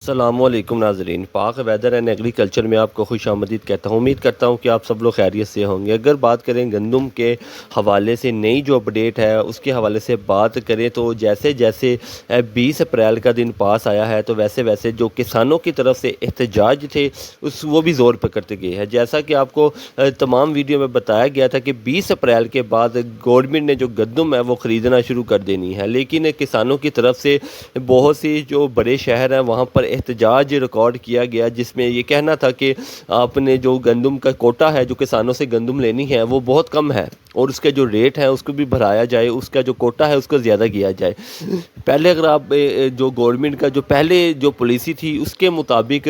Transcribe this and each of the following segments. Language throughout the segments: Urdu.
السلام علیکم ناظرین، پاک ویدر اینڈ ایگریکلچر میں آپ کو خوش آمدید کہتا ہوں۔ امید کرتا ہوں کہ آپ سب لوگ خیریت سے ہوں گے۔ اگر بات کریں گندم کے حوالے سے نئی جو اپڈیٹ ہے اس کے حوالے سے بات کریں تو جیسے جیسے 20 اپریل کا دن پاس آیا ہے تو ویسے ویسے جو کسانوں کی طرف سے احتجاج تھے وہ بھی زور پکڑتے گئے ہیں۔ جیسا کہ آپ کو تمام ویڈیو میں بتایا گیا تھا کہ 20 اپریل کے بعد گورنمنٹ نے جو گندم ہے وہ خریدنا شروع کر دینی ہے، لیکن کسانوں کی طرف سے بہت سی جو بڑے شہر ہیں وہاں پر احتجاج ریکارڈ کیا گیا، جس میں یہ کہنا تھا کہ آپ نے جو گندم کا کوٹا ہے جو کسانوں سے گندم لینی ہے وہ بہت کم ہے، اور اس کا جو ریٹ ہے اس کو بھی بڑھایا جائے، اس کا جو کوٹا ہے اس کو زیادہ کیا جائے۔ پہلے اگر آپ جو گورنمنٹ کا جو پہلے جو پالیسی تھی اس کے مطابق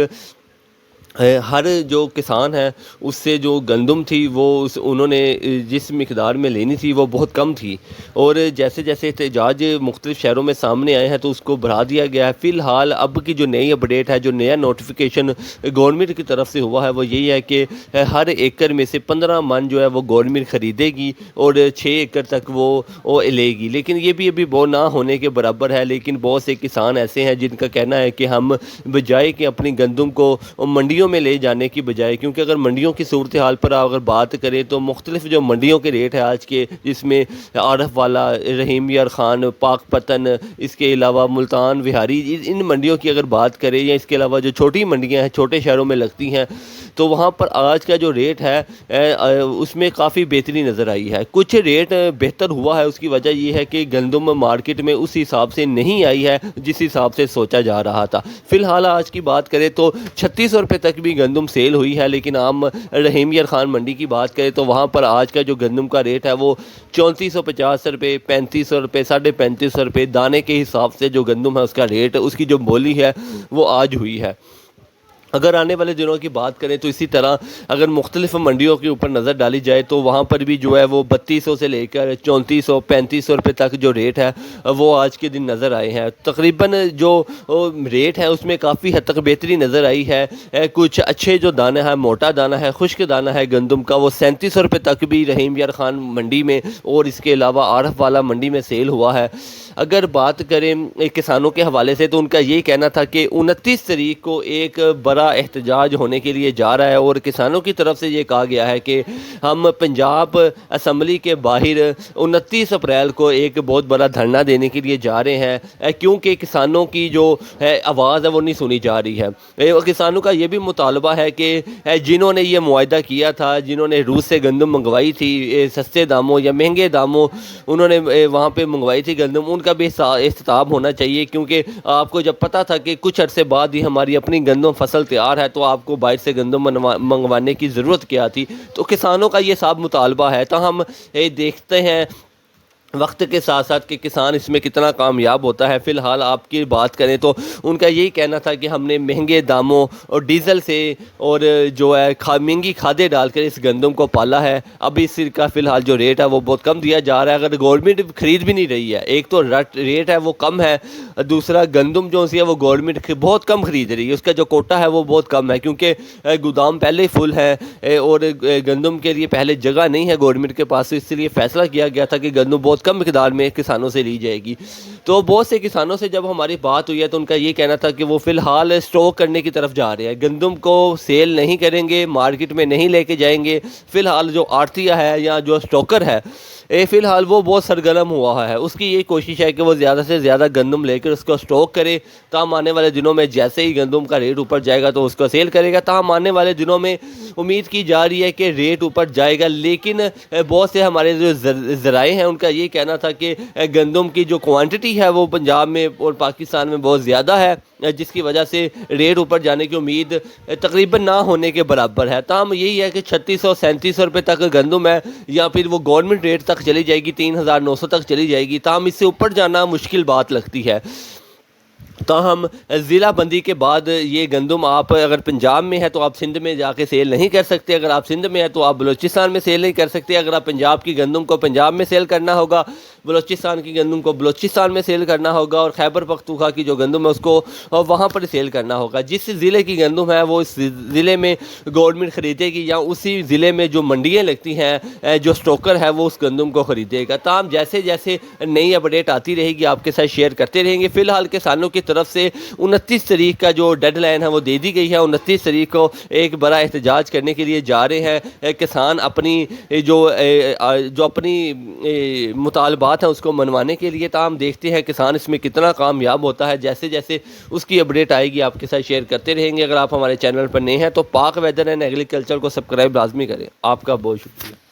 ہر جو کسان ہے اس سے جو گندم تھی وہ انہوں نے جس مقدار میں لینی تھی وہ بہت کم تھی، اور جیسے جیسے احتجاج مختلف شہروں میں سامنے آئے ہیں تو اس کو بڑھا دیا گیا ہے۔ فی الحال اب کی جو نئی اپڈیٹ ہے، جو نیا نوٹیفیکیشن گورنمنٹ کی طرف سے ہوا ہے وہ یہی ہے کہ ہر ایکڑ میں سے 15 من جو ہے وہ گورنمنٹ خریدے گی اور 6 ایکڑ تک وہ لے گی، لیکن یہ بھی ابھی وہ نہ ہونے کے برابر ہے۔ لیکن بہت سے کسان ایسے ہیں جن کا کہنا ہے کہ ہم بجائے کہ اپنی گندم کو منڈیوں میں لے جانے کی بجائے، کیونکہ اگر منڈیوں کی صورتحال پر اگر بات کریں تو مختلف جو منڈیوں کے ریٹ ہے آج کے، جس میں عارف والا، رحیم یار خان، پاک پتن، اس کے علاوہ ملتان وہاری، ان منڈیوں کی اگر بات کریں یا اس کے علاوہ جو چھوٹی منڈیاں ہیں چھوٹے شہروں میں لگتی ہیں تو وہاں پر آج کا جو ریٹ ہے اس میں کافی بہتری نظر آئی ہے۔ کچھ ریٹ بہتر ہوا ہے، اس کی وجہ یہ ہے کہ گندم مارکیٹ میں اس حساب سے نہیں آئی ہے جس حساب سے سوچا جا رہا تھا۔ فی الحال آج کی بات کریں تو 3600 روپے تک بھی گندم سیل ہوئی ہے، لیکن عام رحیم یار خان منڈی کی بات کریں تو وہاں پر آج کا جو گندم کا ریٹ ہے وہ 3450 روپے، 3500 روپے، 3550 روپے دانے کے حساب سے جو گندم ہے اس کا ریٹ، اس کی جو بولی ہے وہ آج ہوئی ہے۔ اگر آنے والے دنوں کی بات کریں تو اسی طرح اگر مختلف منڈیوں کے اوپر نظر ڈالی جائے تو وہاں پر بھی جو ہے وہ 3200 سے لے کر 3400 3500 روپے تک جو ریٹ ہے وہ آج کے دن نظر آئے ہیں۔ تقریباً جو ریٹ ہے اس میں کافی حد تک بہتری نظر آئی ہے۔ کچھ اچھے جو دانہ ہے، موٹا دانہ ہے، خشک دانہ ہے گندم کا، وہ 3700 روپے تک بھی رحیم یار خان منڈی میں اور اس کے علاوہ عارف والا منڈی میں سیل ہوا ہے۔ اگر بات کریں کسانوں کے حوالے سے تو ان کا یہی کہنا تھا کہ 29 تاریخ کو ایک بڑا احتجاج ہونے کے لیے جا رہا ہے، اور کسانوں کی طرف سے یہ کہا گیا ہے کہ ہم پنجاب اسمبلی کے باہر 29 اپریل کو ایک بہت بڑا دھرنا دینے کے لیے جا رہے ہیں، کیونکہ کسانوں کی جو آواز ہے وہ نہیں سنی جا رہی ہے۔ کسانوں کا یہ بھی مطالبہ ہے کہ جنہوں نے یہ معاہدہ کیا تھا، جنہوں نے روس سے گندم منگوائی تھی سستے داموں یا مہنگے داموں، انہوں نے وہاں پہ منگوائی تھی گندم، ان کا بھی احتساب ہونا چاہیے، کیونکہ آپ کو جب پتہ تھا کہ کچھ عرصے بعد ہی ہماری اپنی گندم فصل تیار ہے تو آپ کو باہر سے گندم منگوانے کی ضرورت کیا تھی۔ تو کسانوں کا یہ صاحب مطالبہ ہے، تو ہم دیکھتے ہیں وقت کے ساتھ ساتھ کہ کسان اس میں کتنا کامیاب ہوتا ہے۔ فی الحال آپ کی بات کریں تو ان کا یہی کہنا تھا کہ ہم نے مہنگے داموں اور ڈیزل سے اور جو ہے مہنگی کھادیں ڈال کر اس گندم کو پالا ہے۔ اب اس کا فی الحال جو ریٹ ہے وہ بہت کم دیا جا رہا ہے، اگر گورنمنٹ خرید بھی نہیں رہی ہے۔ ایک تو ریٹ ہے وہ کم ہے، دوسرا گندم جو ہے وہ گورنمنٹ بہت کم خرید رہی ہے، اس کا جو کوٹا ہے وہ بہت کم ہے، کیونکہ گودام پہلے ہی فل ہے اور گندم کے لیے پہلے جگہ نہیں ہے گورنمنٹ کے پاس، اس لیے فیصلہ کیا گیا تھا کہ گندم بہت کم مقدار میں کسانوں سے لی جائے گی۔ تو بہت سے کسانوں سے جب ہماری بات ہوئی ہے تو ان کا یہ کہنا تھا کہ وہ فی الحال اسٹاک کرنے کی طرف جا رہے ہیں، گندم کو سیل نہیں کریں گے، مارکیٹ میں نہیں لے کے جائیں گے۔ فی الحال جو آڑتیہ ہے یا جو اسٹاکر ہے فی الحال وہ بہت سرگرم ہوا ہے، اس کی یہ کوشش ہے کہ وہ زیادہ سے زیادہ گندم لے کر اس کو اسٹاک کرے، تاہم آنے والے دنوں میں جیسے ہی گندم کا ریٹ اوپر جائے گا تو اس کو سیل کرے گا۔ تاہم آنے والے دنوں میں امید کی جا رہی ہے کہ ریٹ اوپر جائے گا، لیکن بہت سے ہمارے جو ذرائع ہیں ان کا یہ کہنا تھا کہ گندم کی جو کوانٹٹی ہے وہ پنجاب میں اور پاکستان میں بہت زیادہ ہے، جس کی وجہ سے ریٹ اوپر جانے کی امید تقریباً نہ ہونے کے برابر ہے۔ تاہم یہی ہے کہ 3600 3700 روپے تک گندم ہے، یا پھر وہ گورنمنٹ ریٹ تک چلی جائے گی، 3900 تک چلی جائے گی، تاہم اس سے اوپر جانا مشکل بات لگتی ہے۔ تاہم ضلع بندی کے بعد یہ گندم آپ اگر پنجاب میں ہے تو آپ سندھ میں جا کے سیل نہیں کر سکتے، اگر آپ سندھ میں ہے تو آپ بلوچستان میں سیل نہیں کر سکتے، اگر آپ پنجاب کی گندم کو پنجاب میں سیل کرنا ہوگا بلوچستان کی گندم کو بلوچستان میں سیل کرنا ہوگا اور خیبر پختونخوا کی جو گندم ہے اس کو وہاں پر سیل کرنا ہوگا. جس ضلع کی گندم ہے وہ اس ضلع میں گورنمنٹ خریدے گی یا اسی ضلع میں جو منڈیاں لگتی ہیں جو سٹوکر ہے وہ اس گندم کو خریدے گا. تاہم جیسے جیسے نئی اپڈیٹ آتی رہے گی آپ کے ساتھ شیئر کرتے رہیں گے. فی الحال کسانوں کی طرف سے 29 تاریخ کا جو ڈیڈ لائن ہے وہ دے دی گئی ہے. 29 تاریخ کو ایک بڑا احتجاج کرنے کے لیے جا رہے ہیں کسان اپنی جو اپنی مطالبات ہیں اس کو منوانے کے لیے. تاہم دیکھتے ہیں کسان اس میں کتنا کامیاب ہوتا ہے. جیسے جیسے اس کی اپڈیٹ آئے گی آپ کے ساتھ شیئر کرتے رہیں گے. اگر آپ ہمارے چینل پر نئے ہیں تو پاک ویدر اینڈ ایگریکلچر کو سبسکرائب لازمی کریں. آپ کا بہت شکریہ.